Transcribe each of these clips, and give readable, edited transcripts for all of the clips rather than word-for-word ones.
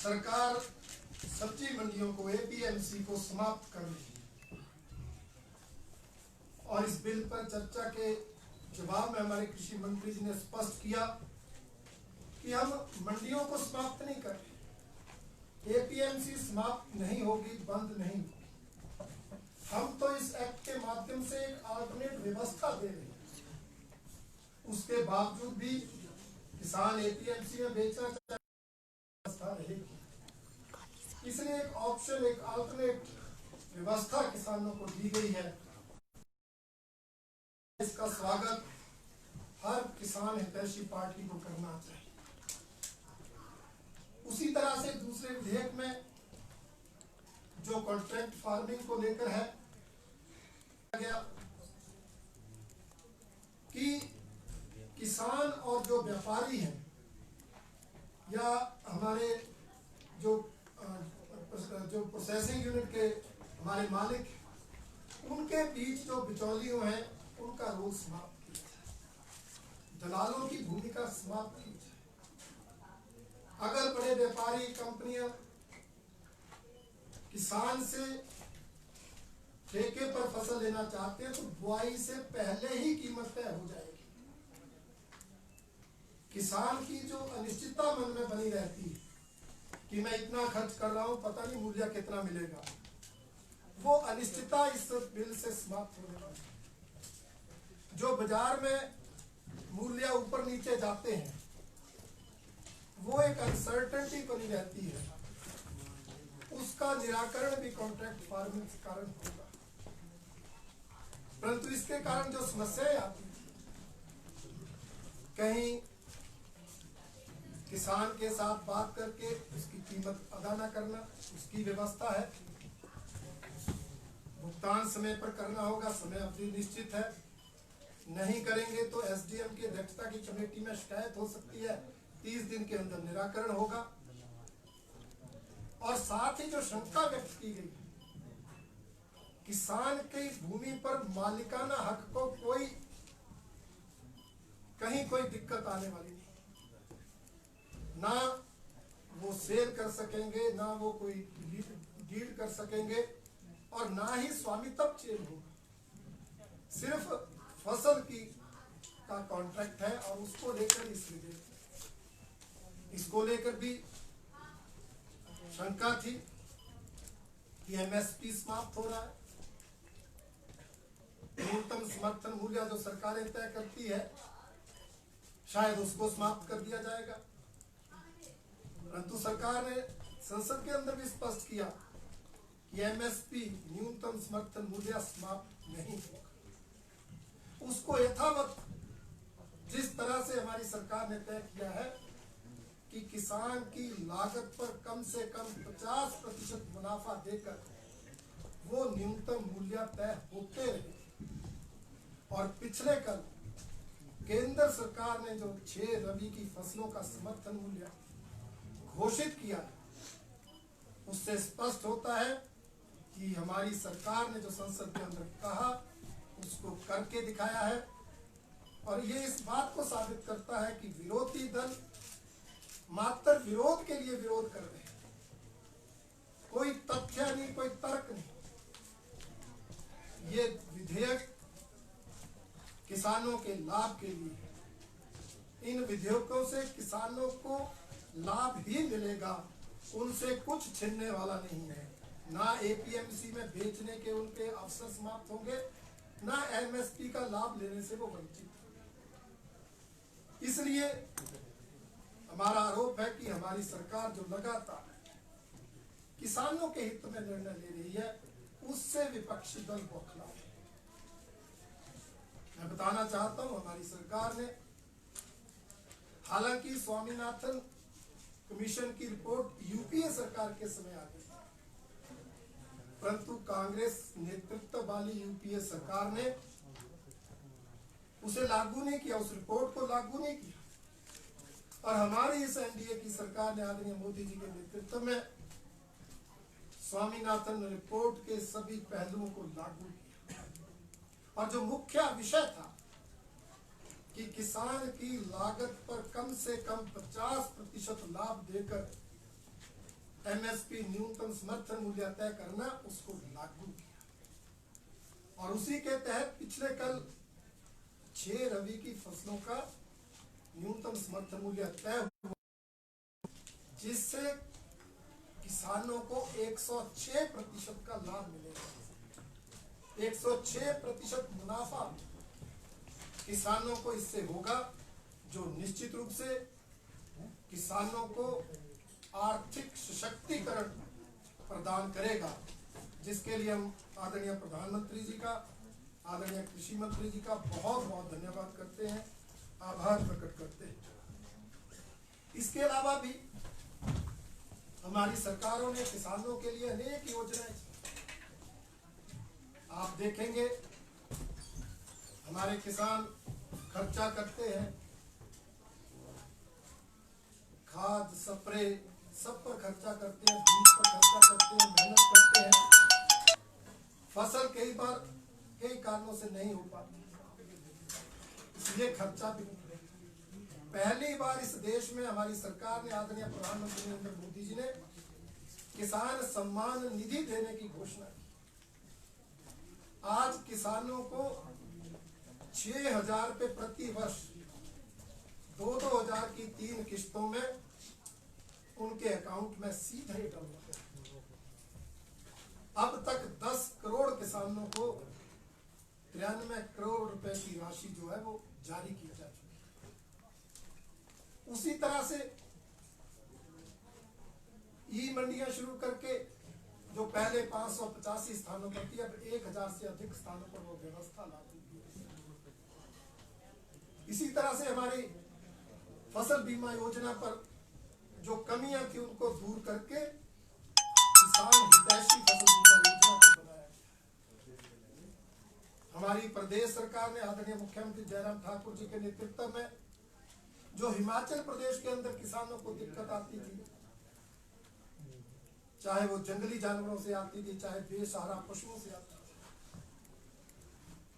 सरकार सब्जी मंडियों को एपीएमसी को समाप्त कर रही है और इस बिल पर चर्चा के जवाब में हमारे कृषि मंत्री जी ने स्पष्ट किया कि हम मंडियों को समाप्त नहीं कर रहे, एपीएमसी समाप्त नहीं होगी, बंद नहीं होगी। हम तो इस एक्ट के माध्यम से एक अल्टरनेट व्यवस्था दे रहे हैं। उसके बावजूद भी किसान एपीएमसी में बेचना चाहे व्यवस्था रहेगी, इसलिए एक ऑप्शन, एक अल्टरनेट व्यवस्था किसानों को दी गई है। इसका स्वागत हर किसान हितैषी पार्टी को करना चाहिए। उसी तरह से दूसरे विधेयक में जो कॉन्ट्रैक्ट फार्मिंग को लेकर है गया कि किसान और जो व्यापारी हैं या हमारे जो प्रोसेसिंग यूनिट के हमारे मालिक, उनके बीच जो बिचौलियों हैं उनका रोल समाप्त किया जाए, दलालों की भूमिका समाप्त की जाए। अगर बड़े व्यापारी कंपनियां किसान से ठेके पर फसल लेना चाहते हैं तो बुआई से पहले ही कीमत तय हो जाएगी। किसान की जो अनिश्चितता मन में बनी रहती है कि मैं इतना खर्च कर रहा हूं, पता नहीं मूल्य कितना मिलेगा, वो अनिश्चितता इस बिल से समाप्त होने वाली है। जो बाजार में मूल्य ऊपर नीचे जाते हैं वो एक अनसर्टेनिटी बनी रहती है, उसका निराकरण भी कॉन्ट्रैक्ट फार्मिंग के कारण होगा। परंतु इसके कारण जो समस्याएं आती हैं, कहीं किसान के साथ बात करके उसकी कीमत अदा न करना, उसकी व्यवस्था है। भुगतान समय पर करना होगा, समय अवधि निश्चित है, नहीं करेंगे तो एसडीएम की अध्यक्षता की कमेटी में शिकायत हो सकती है, 30 दिन के अंदर निराकरण होगा। और साथ ही जो शंका व्यक्त की गई, किसान की भूमि पर मालिकाना हक को कहीं कोई दिक्कत आने वाली नहीं, ना वो सेल कर सकेंगे, ना वो कोई डील कर सकेंगे और ना ही स्वामित्व चेंज होगा। सिर्फ फसल का कॉन्ट्रैक्ट है और उसको लेकर इसको लेकर भी शंका थी कि एमएसपी समाप्त हो रहा है। न्यूनतम समर्थन मूल्य जो सरकारें तय करती है शायद उसको समाप्त कर दिया जाएगा, परंतु सरकार ने संसद के अंदर भी स्पष्ट किया कि एमएसपी न्यूनतम समर्थन मूल्य समाप्त नहीं होगा। उसको यथावत जिस तरह से हमारी सरकार ने तय किया है कि किसान की लागत पर कम से कम 50% मुनाफा देकर वो न्यूनतम मूल्य तय होते रहे। और पिछले कल केंद्र सरकार ने जो 6 रबी की फसलों का समर्थन मूल्य घोषित किया, उससे स्पष्ट होता है कि हमारी सरकार ने जो संसद के अंदर कहा उसको करके दिखाया है। और ये इस बात को साबित करता है कि विरोधी दल मात्र विरोध के लिए विरोध कर रहे हैं, कोई तथ्य नहीं, कोई तर्क नहीं। ये विधेयक किसानों के लाभ के लिए है। इन विधेयकों से किसानों को लाभ ही मिलेगा, उनसे कुछ छिनने वाला नहीं है। ना एपीएमसी में बेचने के उनके अवसर समाप्त होंगे, ना एमएसपी का लाभ लेने से वो वंचित होंगे। इसलिए हमारा आरोप है कि हमारी सरकार जो लगातार किसानों के हित में निर्णय ले रही है, उससे विपक्षी दल बौखला है। मैं बताना चाहता हूं, हमारी सरकार ने हालांकि स्वामीनाथन कमीशन की रिपोर्ट यूपीए सरकार के समय आ गई, परंतु कांग्रेस नेतृत्व वाली यूपीए सरकार ने उसे लागू नहीं किया, उस रिपोर्ट को लागू नहीं किया। और हमारी इस एनडीए की सरकार ने आदरणीय मोदी जी के नेतृत्व में स्वामीनाथन रिपोर्ट के सभी पहलुओं को लागू किया। और जो मुख्य विषय था कि किसान की लागत पर कम से कम 50% लाभ देकर एमएसपी न्यूनतम समर्थन मूल्य तय करना उसको लागू किया और उसी के तहत पिछले कल 6 रबी की फसलों का न्यूनतम समर्थन मूल्य तय हुआ, जिससे किसानों को 106% का लाभ मिलेगा। 106% मुनाफा किसानों को इससे होगा, जो निश्चित रूप से किसानों को आर्थिक सशक्तिकरण प्रदान करेगा, जिसके लिए हम आदरणीय प्रधानमंत्री जी का, आदरणीय कृषि मंत्री जी का बहुत बहुत धन्यवाद करते हैं, आभार प्रकट करते हैं। इसके अलावा भी हमारी सरकारों ने किसानों के लिए अनेक योजनाएं, आप देखेंगे हमारे किसान खर्चा करते हैं, खाद स्प्रे सब पर खर्चा करते हैं, बीज पर खर्चा करते हैं, मेहनत करते हैं, फसल कई बार कई कारणों से नहीं हो पाती, इसलिए खर्चा भी। पहली बार इस देश में हमारी सरकार ने, आदरणीय प्रधानमंत्री नरेंद्र मोदी जी ने किसान सम्मान निधि देने की घोषणा की। आज किसानों को 6,000 रुपये प्रति वर्ष 2-2 हजार की 3 किस्तों में उनके अकाउंट में सीधे डलवा। अब तक 10 करोड़ किसानों को 93 करोड़ रुपए की राशि जो है वो जारी की जा चुकी है। उसी तरह से ई मंडियां शुरू करके, जो पहले 585 स्थानों पर थी, अब 1000 से अधिक स्थानों पर वो व्यवस्था लागू की। इसी तरह से हमारी फसल बीमा योजना पर जो कमियां थी उनको दूर करके किसान हितैषी फसल बीमा योजना को बनाया गया। हमारी प्रदेश सरकार ने आदरणीय मुख्यमंत्री जयराम ठाकुर जी के नेतृत्व में, जो हिमाचल प्रदेश के अंदर किसानों को दिक्कत आती थी, चाहे वो जंगली जानवरों से आती थी, चाहे बेसहारा पशुओं से आती थी,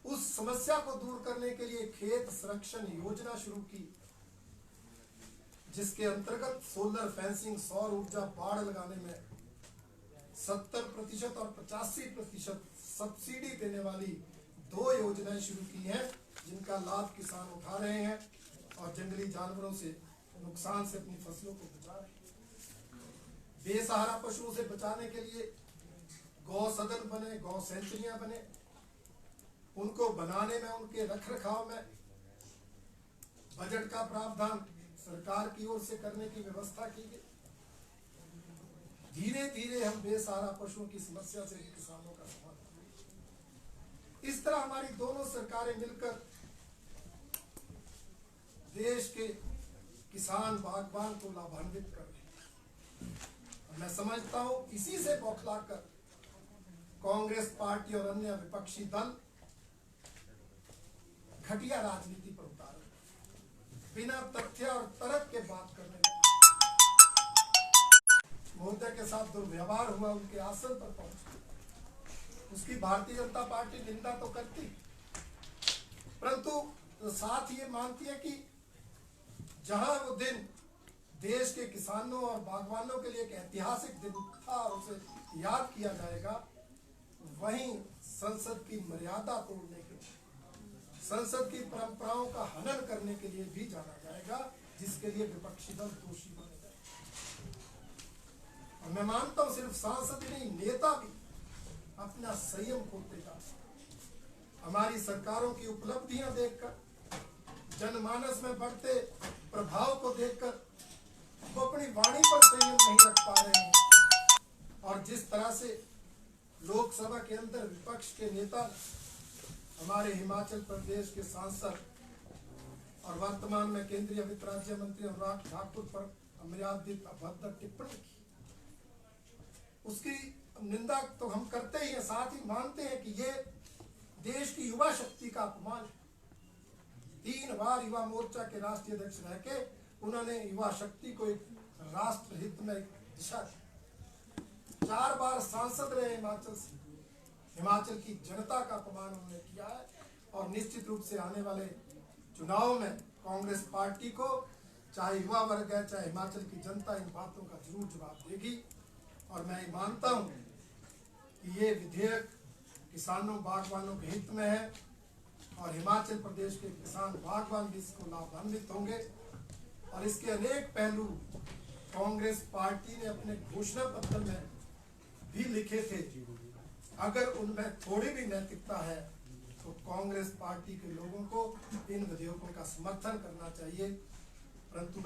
उस समस्या को दूर करने के लिए खेत संरक्षण योजना शुरू की, जिसके अंतर्गत सोलर फेंसिंग, सौर ऊर्जा, बाड़ लगाने में 70% और 85% सब्सिडी देने वाली 2 योजनाएं शुरू की हैं, जिनका लाभ किसान उठा रहे हैं और जंगली जानवरों से नुकसान से अपनी फसलों को बचा रहे हैं। बेसहारा पशुओं से बचाने के लिए गौ सदन बने, गौ सेंचुरियां बने, उनको बनाने में, उनके रख रखाव में बजट का प्रावधान सरकार की ओर से करने की व्यवस्था की गई। धीरे धीरे हम बेसहारा पशुओं की समस्या से किसानों का समाधान। इस तरह हमारी दोनों सरकारें मिलकर देश के किसान बागबान को लाभान्वित कर रही हैं। मैं समझता हूं इसी से बौखलाकर कांग्रेस पार्टी और अन्य विपक्षी दल घटिया राजनीति पर उतार, बिना तथ्य और तर्क के बात करने लगे। महोदय के साथ दुर्व्यवहार हुआ, उनके आसन पर पहुंचे, उसकी भारतीय जनता पार्टी निंदा तो करती, परंतु साथ ये मानती है कि जहां वो दिन देश के किसानों और बागवानों के लिए एक ऐतिहासिक दिन था और उसे याद किया जाएगा, वहीं संसद की मर्यादा तोड़ने के लिए, संसद की परंपराओं का हनन करने के लिए भी जाना जाएगा, जिसके लिए विपक्षी दल दोषी बने जाएंगे। और मैं मानता हूं सिर्फ सांसद ही नहीं, नेता भी अपना संयम खोते जा रहे हैं। हमारी सरकारों की उपलब्धियां देखकर, जनमानस में बढ़ते प्रभाव को देखकर वो अपनी वाणी पर संयम नहीं रख पा रहे हैं। और जिस तरह से लोकसभा के अंदर विपक्ष के नेता हमारे हिमाचल प्रदेश के सांसद और वर्तमान में केंद्रीय वित्त राज्य मंत्री अनुराग ठाकुर पर अमर्यादित अभद्र टिप्पणी की, उसकी निंदा तो हम करते ही हैं, साथ ही मानते हैं कि ये देश की युवा शक्ति का अपमान है। 3 बार युवा मोर्चा के राष्ट्रीय अध्यक्ष रह के उन्होंने युवा शक्ति को एक राष्ट्र हित में दिशा दी। 4 बार सांसद रहे हिमाचल से, हिमाचल की जनता का अपमान उन्होंने किया है। और निश्चित रूप से आने वाले चुनाव में कांग्रेस पार्टी को, चाहे युवा वर्ग है, चाहे हिमाचल की जनता, इन बातों का जरूर जवाब देगी। और मैं मानता हूं कि ये विधेयक किसानों बागवानों के हित में है और हिमाचल प्रदेश के किसान बागवान भी इसको लाभान्वित होंगे। और इसके अनेक पहलू कांग्रेस पार्टी ने अपने घोषणा पत्र में भी लिखे थे। अगर उनमें थोड़ी भी नैतिकता है तो कांग्रेस पार्टी के लोगों को इन विधेयकों का समर्थन करना चाहिए। परंतु